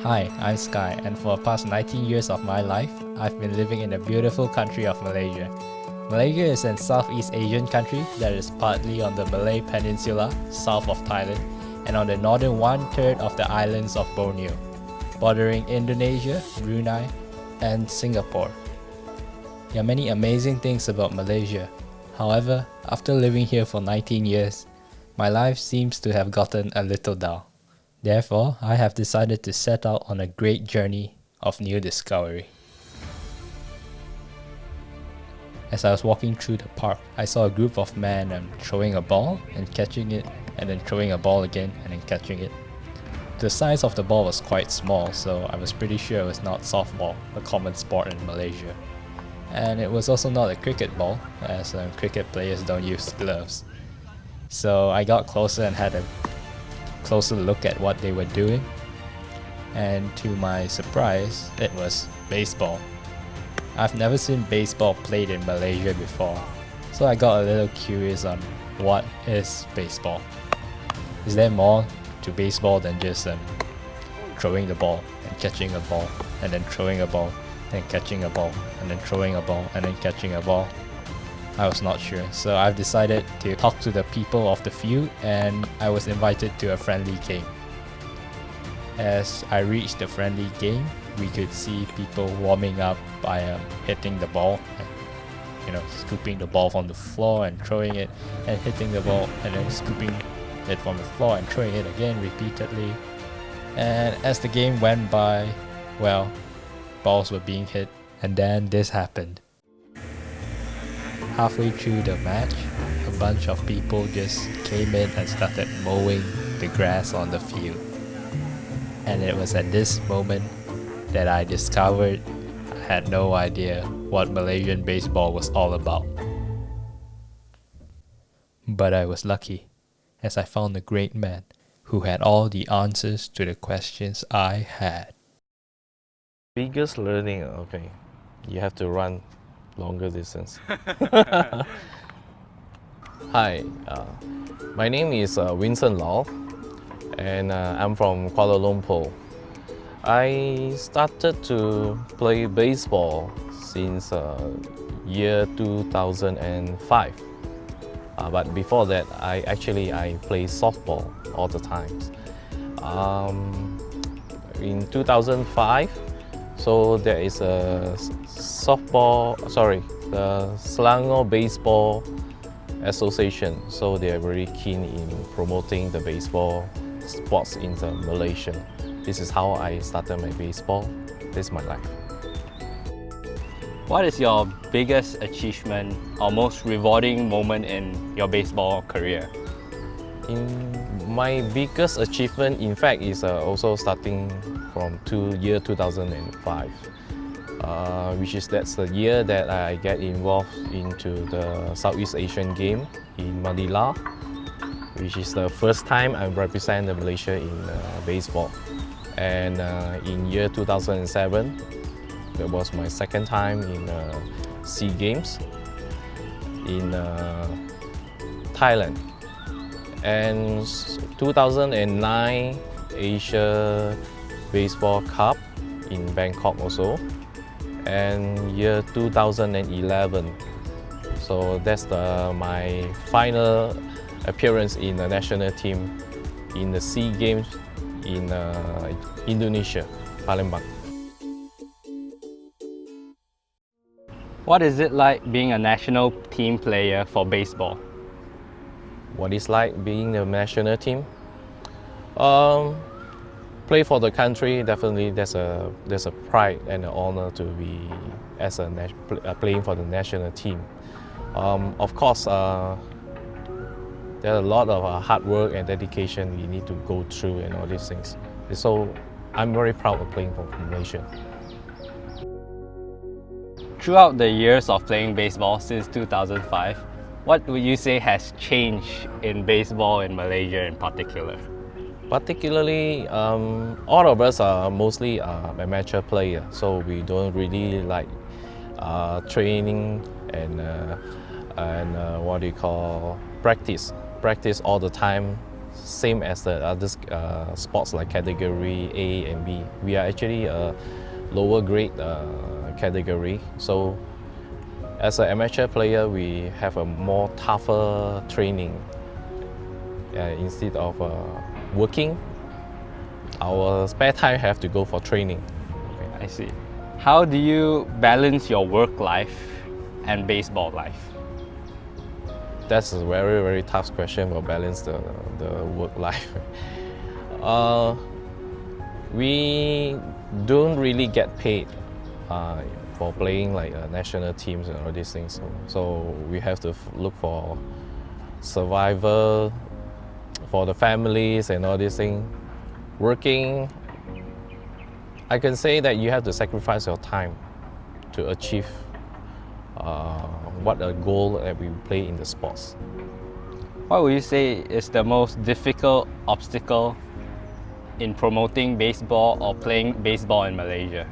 Hi, I'm Sky, and for the past 19 years of my life, I've been living in the beautiful country of Malaysia. Malaysia is a Southeast Asian country that is partly on the Malay Peninsula, south of Thailand, and on the northern one-third of the islands of Borneo, bordering Indonesia, Brunei, and Singapore. There are many amazing things about Malaysia. However, after living here for 19 years, my life seems to have gotten a little dull. Therefore, I have decided to set out on a great journey of new discovery. As I was walking through the park, I saw a group of men throwing a ball and catching it, and then throwing a ball again and then catching it. The size of the ball was quite small, so I was pretty sure it was not softball, a common sport in Malaysia. And it was also not a cricket ball, as cricket players don't use gloves. So I got closer and had a closer look at what they were doing, and to my surprise, it was baseball. I've never seen baseball played in Malaysia before, so I got a little curious on what is baseball. Is there more to baseball than just throwing the ball and catching a ball, and then throwing a ball, and catching a ball, and then throwing a ball, and then catching a ball? I was not sure, so I've decided to talk to the people of the field, and I was invited to a friendly game. As I reached the friendly game, we could see people warming up by hitting the ball, and scooping the ball from the floor and throwing it, and hitting the ball and then scooping it from the floor and throwing it again repeatedly. And as the game went by, well, balls were being hit, and then this happened. Halfway through the match, a bunch of people just came in and started mowing the grass on the field. And it was at this moment that I discovered I had no idea what Malaysian baseball was all about. But I was lucky, as I found a great man who had all the answers to the questions I had. Biggest learning, okay, you have to run longer distance. Hi, my name is Vincent Lau, and I'm from Kuala Lumpur. I started to play baseball since year 2005. But before that, I play softball all the time. In 2005, so there is a the Selangor Baseball Association. So they are very keen in promoting the baseball sports in Malaysia. This is how I started my baseball. This is my life. What is your biggest achievement or most rewarding moment in your baseball career? My biggest achievement, in fact, is also starting from year 2005, that's the year that I get involved into the Southeast Asian game in Manila, which is the first time I represent Malaysia in baseball. And in year 2007, that was my second time in SEA Games in Thailand. And 2009 Asia Baseball Cup in Bangkok also, and year 2011. So that's my final appearance in the national team in the SEA Games in Indonesia, Palembang. What is it like being a national team player for baseball? What it's like being a national team? Play for the country, definitely there's a pride and an honor to be playing for the national team. Of course, there are a lot of hard work and dedication you need to go through and all these things. So I'm very proud of playing for Malaysia. Throughout the years of playing baseball since 2005, what would you say has changed in baseball in Malaysia in particular? Particularly, all of us are mostly amateur players, so we don't really like training and what do you call practice all the time same as the other sports like category A and B. We are actually a lower grade category. So as an amateur player, we have a more tougher training. Instead of working, our spare time have to go for training. I see. How do you balance your work life and baseball life? That's a very, very tough question for balance the work life. We don't really get paid for playing like national teams and all these things. So we have to look for survival for the families and all these things. Working, I can say that you have to sacrifice your time to achieve what a goal that we play in the sports. What would you say is the most difficult obstacle in promoting baseball or playing baseball in Malaysia?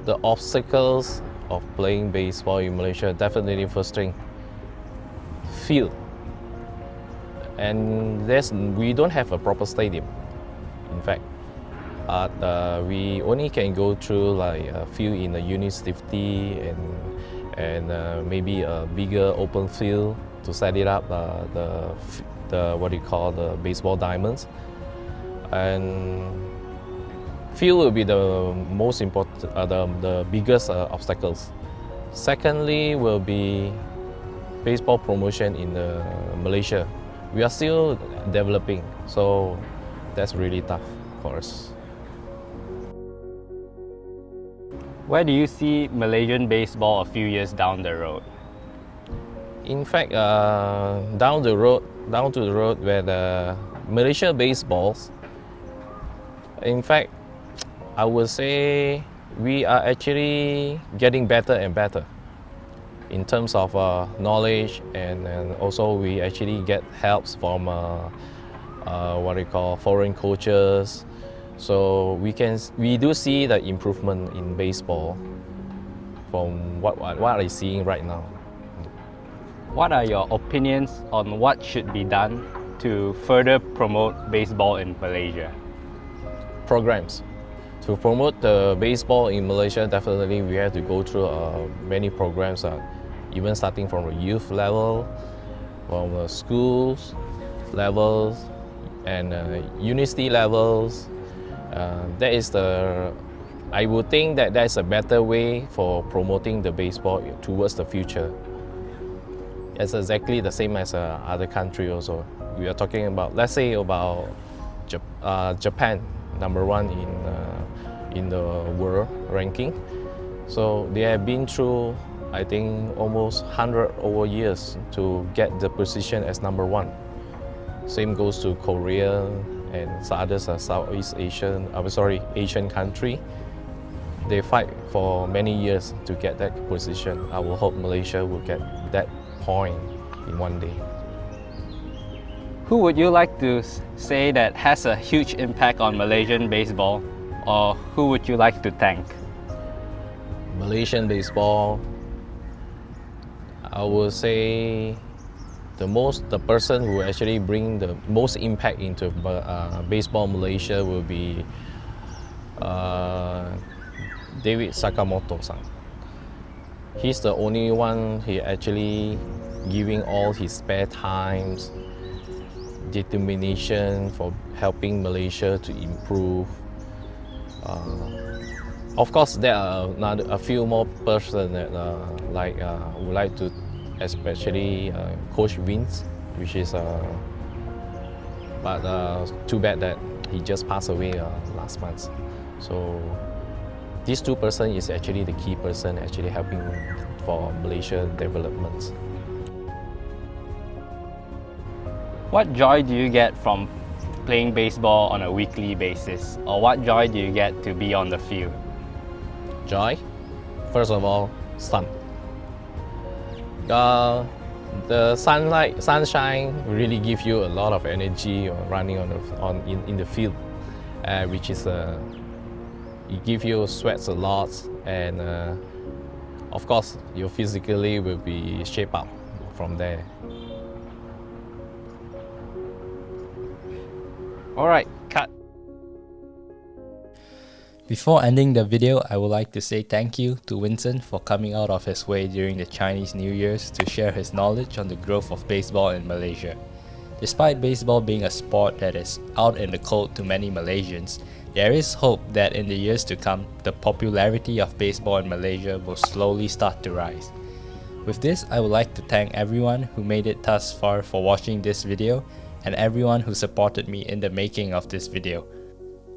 The obstacles of playing baseball in Malaysia, definitely first thing, field. And we don't have a proper stadium, in fact. We only can go through like a field in the university and maybe a bigger open field to set it up, the what do you call, the baseball diamonds. And field will be the most important, the biggest obstacles. Secondly will be baseball promotion in Malaysia. We are still developing, so that's really tough for us. Where do you see Malaysian baseball a few years down the road? In fact, down to the road where the Malaysia baseballs, in fact, I would say we are actually getting better and better in terms of knowledge, and also we actually get helps from what we call foreign coaches. So we do see the improvement in baseball from what I'm seeing right now. What are your opinions on what should be done to further promote baseball in Malaysia? Programs. To promote the baseball in Malaysia, definitely we have to go through many programs, even starting from the youth level, from the schools levels, and university levels. I would think that that's a better way for promoting the baseball towards the future. It's exactly the same as other country also. We are talking about, let's say about Japan, number one in the world ranking. So they have been through, I think, almost 100 over years to get the position as number one. Same goes to Korea and others are Southeast Asian, Asian country. They fight for many years to get that position. I will hope Malaysia will get that point in one day. Who would you like to say that has a huge impact on Malaysian baseball, or who would you like to thank? Malaysian baseball, I would say the person who actually bring the most impact into baseball Malaysia will be David Sakamoto-san. He's the only one he actually giving all his spare times, determination for helping Malaysia to improve. Of course, there are a few more persons that would like to, especially Coach Vince, which is but too bad that he just passed away last month. So these two persons is actually the key person actually helping for Malaysia development. What joy do you get from playing baseball on a weekly basis, or what joy do you get to be on the field? Joy, first of all, sun. The sunshine really gives you a lot of energy running in the field, which is it gives you sweats a lot, and of course you physically will be shaped up from there. Alright, cut. Before ending the video, I would like to say thank you to Vincent for coming out of his way during the Chinese New Year's to share his knowledge on the growth of baseball in Malaysia. Despite baseball being a sport that is out in the cold to many Malaysians, there is hope that in the years to come, the popularity of baseball in Malaysia will slowly start to rise. With this, I would like to thank everyone who made it thus far for watching this video and everyone who supported me in the making of this video.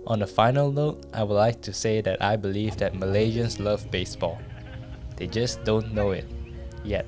On a final note, I would like to say that I believe that Malaysians love baseball. They just don't know it yet.